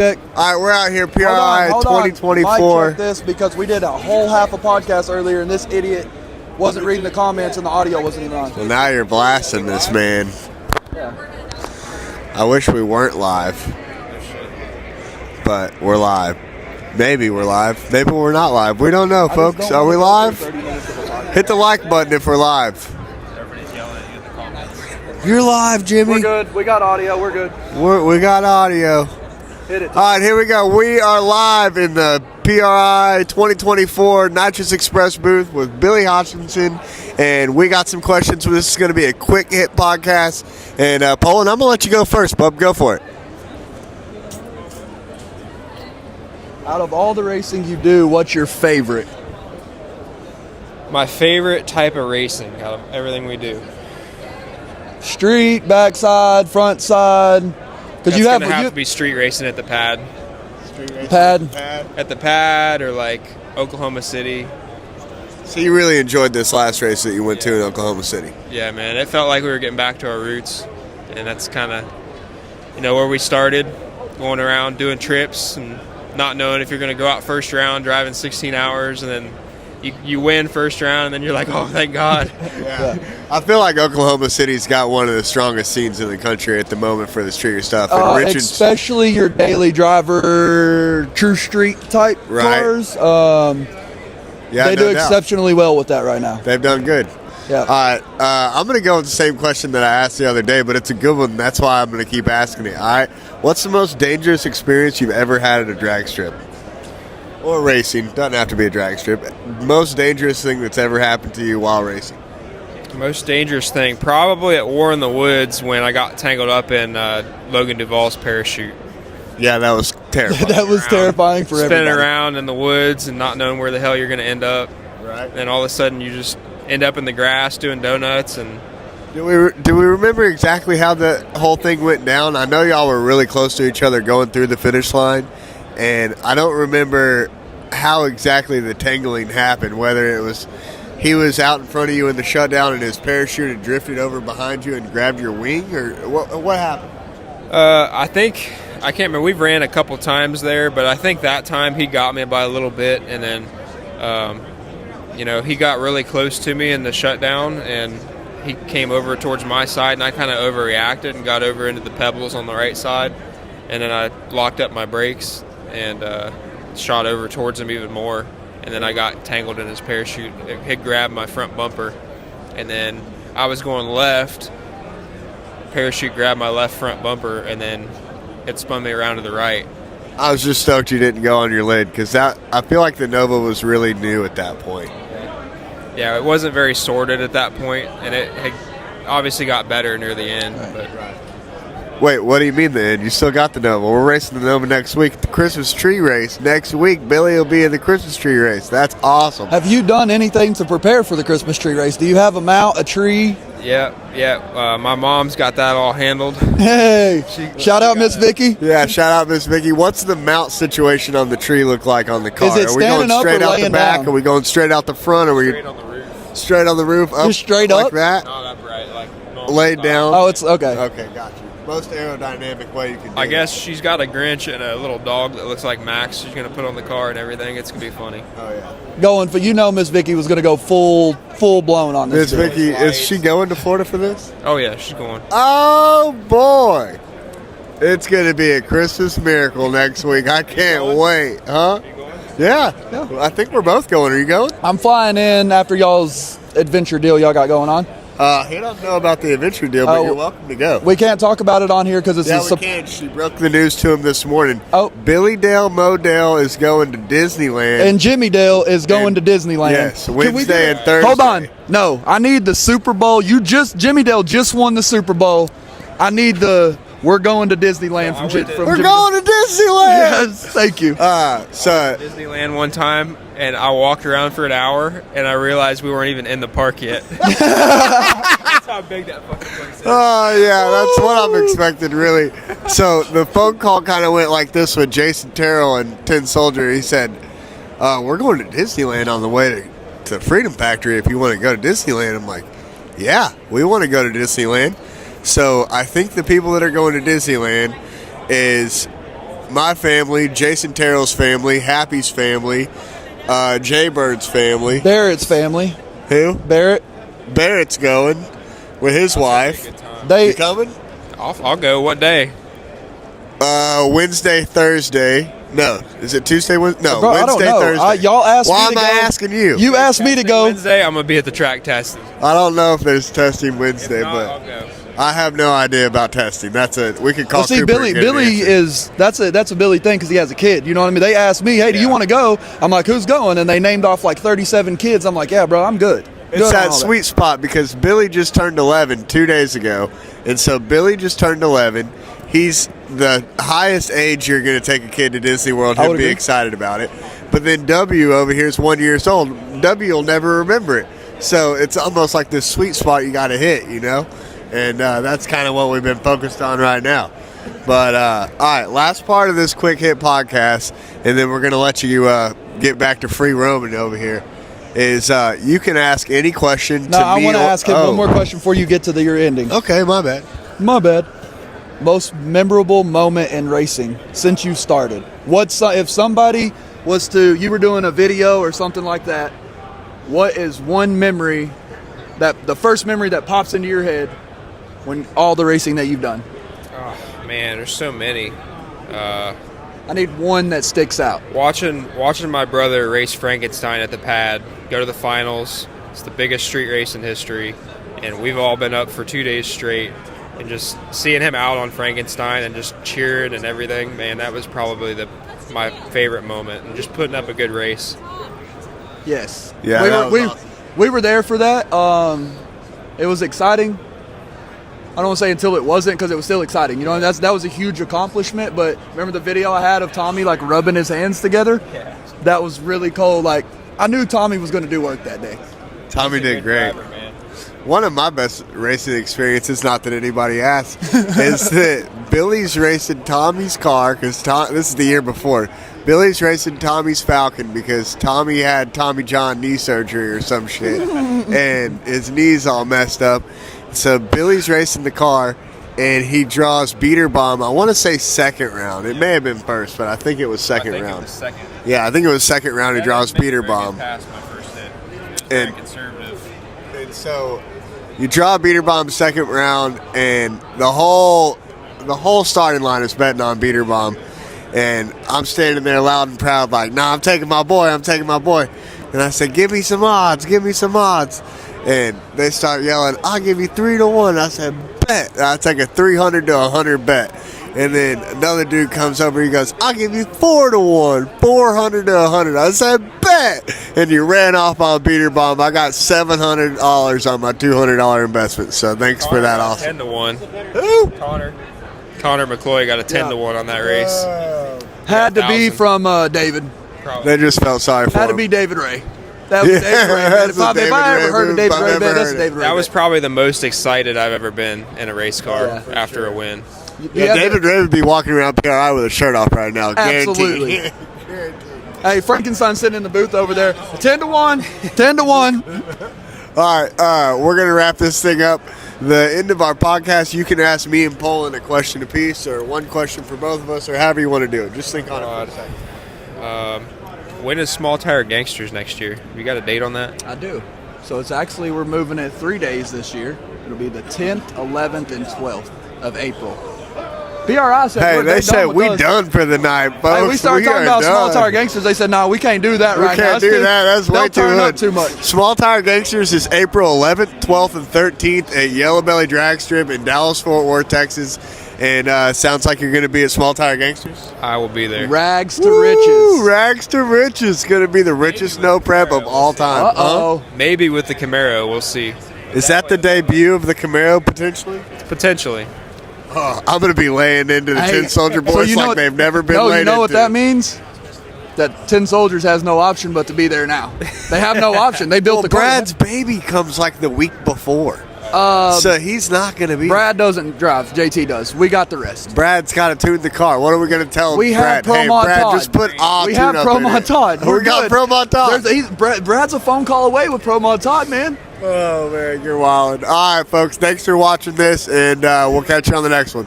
All right, we're out here, PRI Hold on. 2024. Mic check this because we did a whole half a podcast earlier, and this idiot wasn't reading the comments, and the audio wasn't even on. Well, now you're blasting this, man. Yeah. I wish we weren't live, but we're live. Maybe we're live. Maybe we're not live. We don't know, folks. Are we live? Hit the like button if we're live. Everybody's yelling at you in the comments. You're live, Jimmy. We're good. We got audio. We're good. We got audio. Hit it. All right, here we go. We are live in the PRI 2024 Nitrous Express booth with Billy Hutchinson, and we got some questions. This is going to be a quick hit podcast. And Poland, I'm going to let you go first, bub. Go for it. Out of all the racing you do, what's your favorite? My favorite type of racing out of everything we do. Street, backside, front side. Because you have to be street racing at the pad. Street racing pad. At the pad or like Oklahoma City. So you really enjoyed this last race that you went to in Oklahoma City? Yeah, man. It felt like we were getting back to our roots. And that's kind of, where we started, going around doing trips and not knowing if you're going to go out first round, driving 16 hours, and then you win first round, and then you're like, oh, thank God. Yeah. I feel like Oklahoma City's got one of the strongest scenes in the country at the moment for the street stuff. And especially your daily driver, true street type cars. They do exceptionally well with that right now. They've done good. Yeah. All right. I'm going to go with the same question that I asked the other day, but it's a good one. That's why I'm going to keep asking it. All right. What's the most dangerous experience you've ever had at a drag strip? Or racing. Doesn't have to be a drag strip. Most dangerous thing that's ever happened to you while racing? Most dangerous thing, probably at War in the Woods when I got tangled up in Logan Duvall's parachute. Yeah, that was terrifying. That was terrifying for everybody. Spinning around in the woods and not knowing where the hell you're going to end up. Right. And all of a sudden you just end up in the grass doing donuts. And Do we remember exactly how the whole thing went down? I know y'all were really close to each other going through the finish line, and I don't remember how exactly the tangling happened, whether it was he was out in front of you in the shutdown and his parachute had drifted over behind you and grabbed your wing, or what happened? I can't remember. We've ran a couple times there, but I think that time he got me by a little bit, and then, he got really close to me in the shutdown, and he came over towards my side, and I kind of overreacted and got over into the pebbles on the right side, and then I locked up my brakes and shot over towards him even more, and then I got tangled in his parachute. It had grabbed my front bumper, and then I was going left. Parachute grabbed my left front bumper, and then it spun me around to the right. I was just stoked you didn't go on your lid, because I feel like the Nova was really new at that point. Yeah, it wasn't very sorted at that point, and it had obviously got better near the end. Wait, what do you mean the end? You still got the Nova. We're racing the Nova next week, the Christmas tree race. Next week, Billy will be in the Christmas tree race. That's awesome. Have you done anything to prepare for the Christmas tree race? Do you have a mount, a tree? Yeah. My mom's got that all handled. Hey, shout out Miss Vicky. Yeah, shout out Miss Vicky. What's the mount situation on the tree look like on the car? Is it Are we going standing up straight or out the laying back? down? Are we going straight out the front? Or are we Straight on the roof. straight on the roof? Up, Just straight like up? that? Not upright, like normal Laid style. down? Oh, it's okay. Okay, got you. Most aerodynamic way you can do I guess she's got a Grinch and a little dog that looks like Max. She's going to put on the car and everything. It's going to be funny. Oh, yeah. Going for Miss Vicky was going to go full blown on this. Miss Vicky, is she going to Florida for this? Oh, yeah, she's going. Oh, boy. It's going to be a Christmas miracle next week. I can't wait. Huh? You going? Yeah. Well, I think we're both going. Are you going? I'm flying in after y'all's adventure deal y'all got going on. He doesn't know about the adventure deal, but you're welcome to go. We can't talk about it on here because it's we can. She broke the news to him this morning. Oh. Billy Dale Modale is going to Disneyland. And Jimmy Dale is going to Disneyland. Yes, Wednesday and Thursday. Hold on. No, I need the Super Bowl. Jimmy Dale just won the Super Bowl. I need we're going to Disneyland from We're going to Disneyland. Yes, thank you. Disneyland one time, and I walked around for an hour, and I realized we weren't even in the park yet. That's how big that fucking place is. Oh, yeah, that's what I'm expecting, really. So the phone call kind of went like this with Jason Terrell and Tin Soldier. He said, we're going to Disneyland on the way to Freedom Factory if you want to go to Disneyland. I'm like, yeah, we want to go to Disneyland. So I think the people that are going to Disneyland is my family, Jason Terrell's family, Happy's family, Jaybird's family. Barrett's family. Who? Barrett's going with his wife. You coming? I'll go. What day? Wednesday, Thursday. No, is it Tuesday? No, Bro, Wednesday, I don't know. Thursday. Y'all asked Why me to go. am I asking you? You asked me to go. Wednesday, I'm gonna be at the track testing. I don't know if there's testing Wednesday, If not, but I'll go. I have no idea about testing. That's it. We could call. Well, see, Cooper Billy. and get an Billy answer. that's a Billy thing because he has a kid. You know what I mean? They asked me, "Hey, do you want to go?" I'm like, "Who's going?" And they named off like 37 kids. I'm like, "Yeah, bro, I'm good." It's that sweet spot because Billy just turned 11 2 days ago, and so Billy just turned 11. He's the highest age you're going to take a kid to Disney World. He'll be excited about it. But then W over here is 1 year old. W will never remember it. So it's almost like this sweet spot you got to hit, you know? And that's kind of what we've been focused on right now. But, all right, last part of this Quick Hit podcast, and then we're going to let you get back to free roaming over here, is you can ask any question to me. No, I want to ask him one more question before you get to your ending. Okay, my bad. My bad. Most memorable moment in racing since you started. If somebody was to, you were doing a video or something like that, what is one memory, the first memory that pops into your head when all the racing that you've done? Oh man, there's so many. I need one that sticks out. Watching my brother race Frankenstein at the pad, go to the finals. It's the biggest street race in history, and we've all been up for 2 days straight. And just seeing him out on Frankenstein and just cheering and everything, man, that was probably my favorite moment. And just putting up a good race. Yes. Yeah. We were there for that. It was exciting. I don't want to say until it wasn't, because it was still exciting. You know, that was a huge accomplishment. But remember the video I had of Tommy like rubbing his hands together? Yeah. That was really cool. Like, I knew Tommy was going to do work that day. Tommy did great. Driver, man. One of my best racing experiences, not that anybody asked, is that Billy's racing Tommy's car, because this is the year before. Billy's racing Tommy's Falcon because Tommy had Tommy John knee surgery or some shit, and his knee's all messed up. So Billy's racing the car, and he draws beater bomb. I want to say second round. It may have been first, but I think it was second round. It was second. Yeah, I think it was second round. He draws beater bomb. Past my first hit. It was And- very conservative. And so you draw a beater bomb second round, and the whole starting line is betting on beater bomb. And I'm standing there loud and proud like, nah, I'm taking my boy. And I said, give me some odds. And they start yelling, I'll give you 3-1. I said, bet. And I take a 300 to 100 bet. And then another dude comes over. He goes, I'll give you 4-1, 400 to 100. I said, bet. And you ran off on beater bomb. I got $700 on my $200 investment. So thanks for that. Also, 10-1. Who? Connor McCloy got a 10-1 on that race. Had to be from David. Probably. They just felt sorry for him. Had to be David Ray. That was David Ray. That's If I ever heard of David Ray, that's David Ray. That was probably the most excited I've ever been in a race car after a win. Yeah, David Ray would be walking around PRI with a shirt off right now. Absolutely. Guaranteed. Hey, Frankenstein sitting in the booth over there. 10-1. 10-1. All right, we're going to wrap this thing up. The end of our podcast, you can ask me and Poland a question apiece, or one question for both of us, or however you want to do it. Just think on it for a second. When is Small Tire Gangsters next year? You got a date on that? I do. So it's actually, we're moving it 3 days this year. It'll be the 10th, 11th, and 12th of April. PRI said, hey, they said we done for the night, folks. Hey, we started talking about Small Tire Gangsters. They said, no, we can't do that right now. We can't do that. That's way too up too much. Small Tire Gangsters is April 11th, 12th, and 13th at Yellow Belly Drag Strip in Dallas, Fort Worth, Texas. And sounds like you're going to be at Small Tire Gangsters. I will be there. Rags to riches. Rags to riches. Going to be the richest no prep of all time. Uh-oh. Maybe with the Camaro. We'll see. Is that the debut of the Camaro potentially? Potentially. Oh, I'm going to be laying into the 10 Soldier Boys like they've never been laid into. You know what that means? That 10 Soldiers has no option but to be there now. They have no option. They built the car. Brad's baby comes like the week before. So he's not going to be. Brad doesn't drive. JT does. We got the rest. Brad's got to tune the car. What are we going to tell him? We have Brad? Pro Mod Brad, Todd. just put We have Pro Mod Todd. We got Pro Mod Todd. Brad's a phone call away with Pro Mod Todd, man. Oh, man, you're wildin'. All right, folks, thanks for watching this, and we'll catch you on the next one.